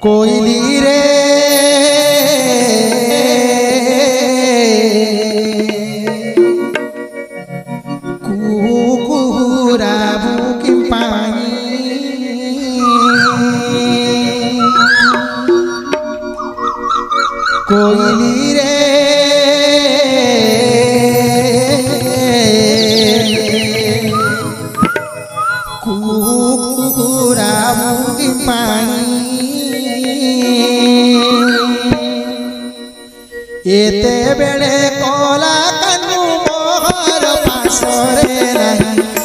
कोयली रे कुकुरा बुकिम पानी कोयली रे कुकुरा बुकिम पानी एते बेड़े कोला कनु मोहर पासरे नहीं